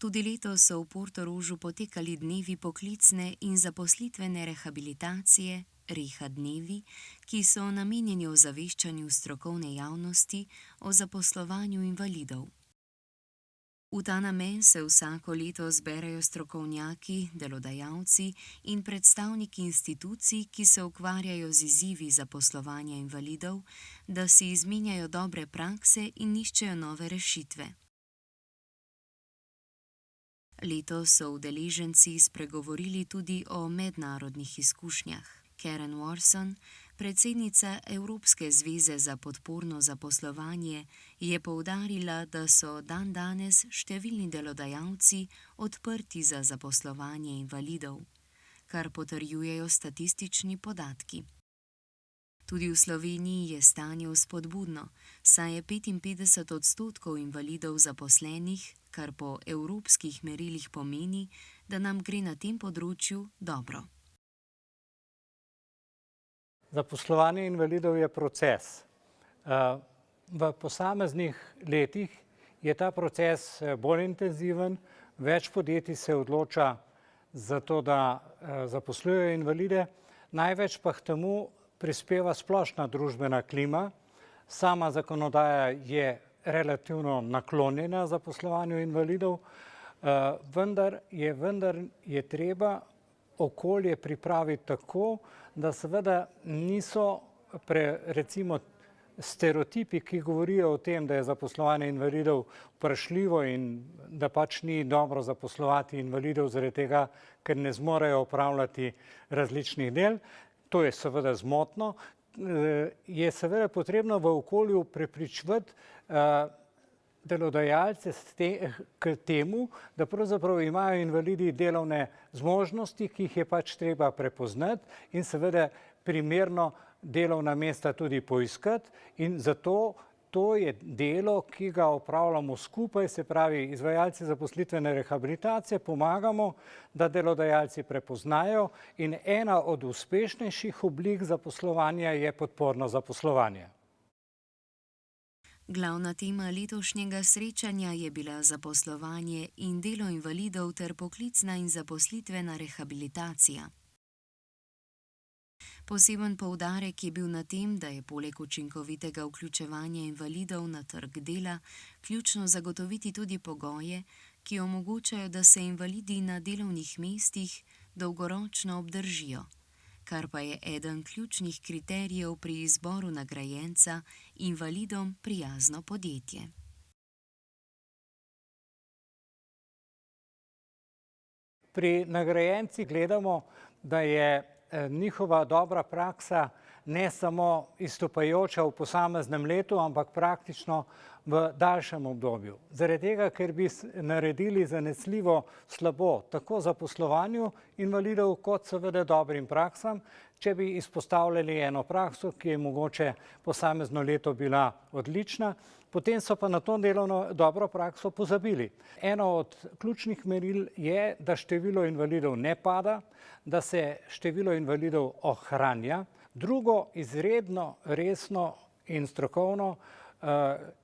Tudi letos so v Portorožu potekali dnevi poklicne in zaposlitvene rehabilitacije, Reha dnevi, ki so namenjeni ozaveščanju strokovne javnosti o zaposlovanju invalidov. V ta namen se vsako leto zberejo strokovnjaki, delodajalci in predstavniki institucij, ki se ukvarjajo z izzivi zaposlovanja invalidov, da si izmenjajo dobre prakse in iščejo nove rešitve. Letos so udeleženci spregovorili tudi o mednarodnih izkušnjah. Karen Warson, predsednica Evropske zveze za podporno zaposlovanje, je poudarila, da so dandanes številni delodajalci odprti za zaposlovanje invalidov, kar potrjujejo statistični podatki. Tudi v Sloveniji je stanje vzpodbudno, saj je 55% invalidov zaposlenih, kar po evropskih merilih pomeni, da nam gre na tem področju dobro. Zaposlovanje invalidov je proces. V posameznih letih je ta proces bolj intenziven, več podjetij se odloča za to, da zaposlujejo invalide, največ pa k temu prispeva splošna družbena klima. Sama zakonodaja je relativno naklonjena zaposlovanju invalidov, vendar je treba okolje pripraviti tako, da seveda niso recimo stereotipi, ki govorijo o tem, da je zaposlovanje invalidov vprašljivo in da pač ni dobro zaposlovati invalidov zaradi tega, ker ne zmorejo opravljati različnih del. To je seveda zmotno. Je seveda potrebno v okolju prepričevati delodajalce k temu, da pravzaprav imajo invalidi delovne zmožnosti, ki jih je pač treba prepoznati in seveda primerno delovna mesta tudi poiskati, in zato to je delo, ki ga opravljamo skupaj, se pravi izvajalci zaposlitvene rehabilitacije, pomagamo, da delodajalci prepoznajo, in ena od uspešnejših oblik zaposlovanja je podporno zaposlovanje. Glavna tema letošnjega srečanja je bila zaposlovanje in delo invalidov ter poklicna in zaposlitvena rehabilitacija. Poseben poudarek je bil na tem, da je poleg učinkovitega vključevanja invalidov na trg dela ključno zagotoviti tudi pogoje, ki omogočajo, da se invalidi na delovnih mestih dolgoročno obdržijo, kar pa je eden ključnih kriterijev pri izboru nagrajenca invalidom prijazno podjetje. Pri nagrajencih gledamo, da je njihova dobra praksa ne samo izstopajoča v posameznem letu, ampak praktično v daljšem obdobju. Zaradi tega, ker bi naredili zanesljivo slabo tako zaposlovanju invalidov kot seveda dobrim praksam, če bi izpostavljali eno prakso, ki je mogoče posamezno leto bila odlična, potem so pa na to delovno dobro prakso pozabili. Eno od ključnih meril je, da število invalidov ne pada, da se število invalidov ohranja. Drugo, izredno resno in strokovno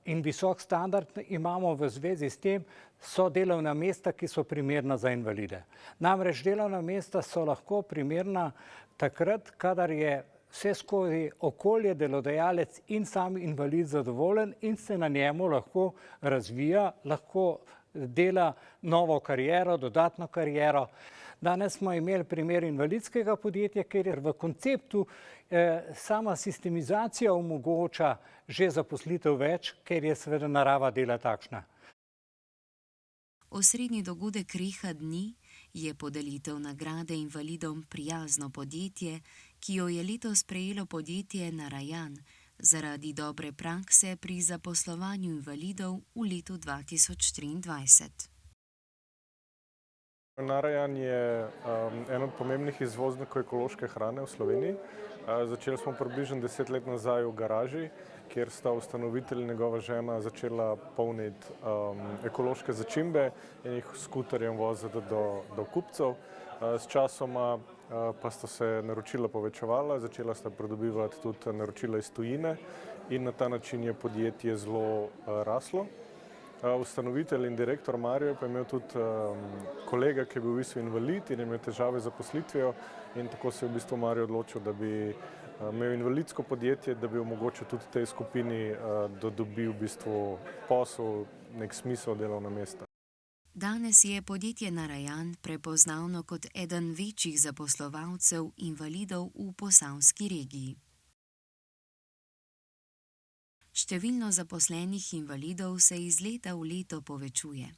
in visok standard imamo v zvezi s tem, so delovna mesta, ki so primerna za invalide. Namreč delovna mesta so lahko primerna takrat, kadar je vse skozi okolje delodajalec in sam invalid zadovoljen in se na njemu lahko razvija, lahko dela novo kariero, dodatno kariero. Danes smo imeli primer invalidskega podjetja, kjer je v konceptu sama sistemizacija omogoča že zaposlitev več, ker je seveda narava dela takšna. Osrednji dogodek Reha dni je podelitev nagrade invalidom prijazno podjetje, ki jo je letos prejelo podjetje Narayan zaradi dobre prakse pri zaposlovanju invalidov v letu 2023. Narayan je en od pomembnih izvoznikov ekološke hrane v Sloveniji. Začeli smo približno 10 let nazaj v garaži, kjer sta ustanovitelj in njegova žena začela polniti ekološke začimbe in jih s skuterjem voziti do kupcev. S časoma pa sta se naročila povečevala, začela sta pridobivati tudi naročila iz tujine in na ta način je podjetje zelo raslo. Ustanovitelj in direktor Mario pa je imel tudi kolega, ki je bil v bistvu invalid in je imel težave z zaposlitvijo, in tako se je v bistvu Mario odločil, da bi imel invalidsko podjetje, da bi omogočil tudi tej skupini, da dobi v bistvu posel, nek smisel delovna mesta. Danes je podjetje Narayan prepoznavno kot eden večjih zaposlovalcev invalidov v posavski regiji. Število zaposlenih invalidov se iz leta v leto povečuje.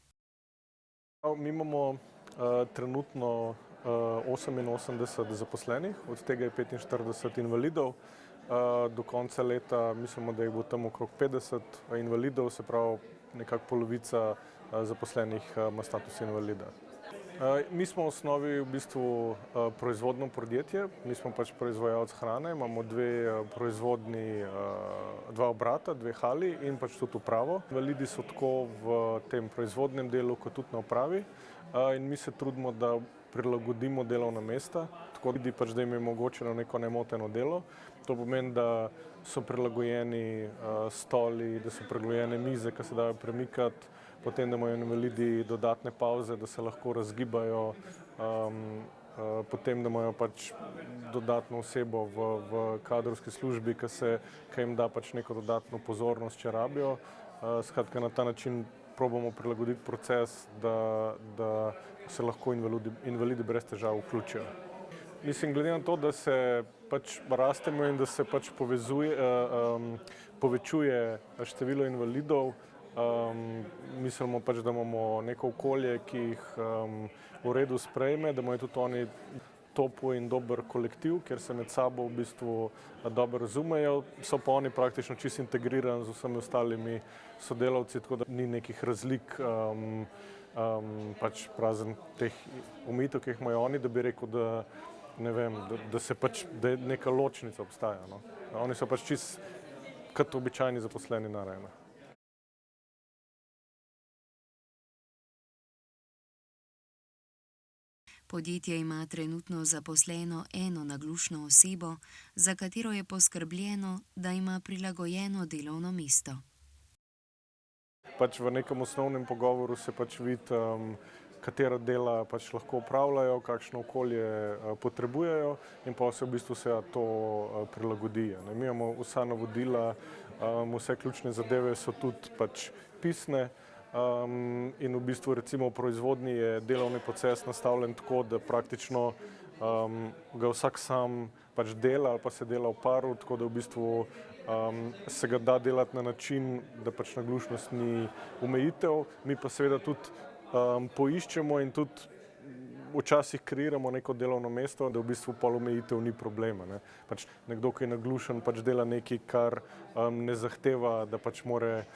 Mi imamo trenutno 88 zaposlenih, od tega je 45 invalidov. Do konca leta mislimo, da jih bo tam okrog 50 invalidov, se pravi nekako polovica zaposlenih ima status invalida. Mi smo v osnovi v bistvu proizvodno podjetje, mi smo pač proizvajalec hrane, imamo dva obrata, dve hali in pač tudi upravo. Invalidi so tako v tem proizvodnem delu kot tudi na upravi, in mi se trudimo, da prilagodimo delovna mesta, tako da jim je omogočeno neko nemoteno delo. To pomeni, da so prilagojeni stoli, da so prilagojene mize, ki se dajo premikati, potem da imajo invalidi dodatne pavze, da se lahko razgibajo, potem da imajo pač dodatno osebo v kadrovski službi, ki jim da pač neko dodatno pozornost, če rabijo. Skratka, na ta način probamo prilagoditi proces, da se lahko invalidi brez težav vključijo. Mislim, glede na to, da se pač rastemo in da se pač povečuje število invalidov, mislimo pač, da imamo neko okolje, ki jih v redu sprejme, da imajo tudi oni topel in dober kolektiv, kjer se med sabo v bistvu dobro razumejo, so pa oni praktično čisto integrirani z vsemi ostalimi sodelavci, tako da ni nekih razlik, pač razen teh omejitev, ki jih imajo oni, da bi rekel, da ne vem, da je neka ločnica obstaja, no. Oni so pač čisto kot običajni zaposleni Narayana. Podjetje ima trenutno zaposleno eno naglušno osebo, za katero je poskrbljeno, da ima prilagojeno delovno mesto. Pač v nekem osnovnem pogovoru se pač vidi, katera dela pač lahko opravljajo, kakšno okolje potrebujejo, in pa se v bistvu se to prilagodi. Mi imamo vsa navodila, vse ključne zadeve so tudi pač pisne, in v bistvu recimo v proizvodnji je delovni proces nastavljen tako, da praktično ga vsak sam pač dela ali pa se dela v paru, tako da v bistvu se ga da delati na način, da pač naglušnost ni omejitev, mi pa seveda tudi poiščemo in tudi včasih kreiramo neko delovno mesto, da v bistvu pol omejitev ni problema, ne. Pač nekdo, ki je naglušen, pač dela nekaj, kar ne zahteva, da pač more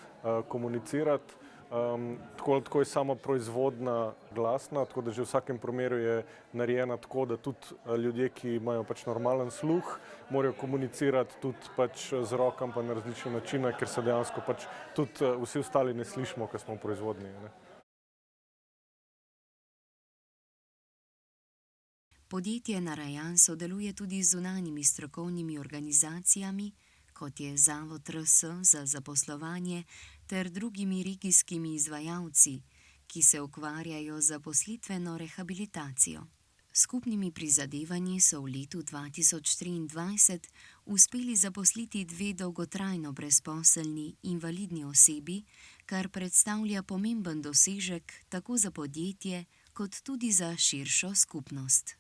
komunicirati. Tako je sama proizvodnja glasna, tako da že v vsakem primeru je narejena tako, da tudi ljudje, ki imajo pač normalen sluh, morajo komunicirati tudi pač z rokami pa na različne načine, ker se dejansko pač tudi vsi ostali ne slišimo, ko smo v proizvodnji, ne. Podjetje Narayan sodeluje tudi z zunanjimi strokovnimi organizacijami, kot je Zavod RS za zaposlovanje, ter drugimi regijskimi izvajalci, ki se ukvarjajo z zaposlitveno rehabilitacijo. Skupnimi prizadevanji so v letu 2023 uspeli zaposliti 2 dolgotrajno brezposelni invalidni osebi, kar predstavlja pomemben dosežek tako za podjetje kot tudi za širšo skupnost.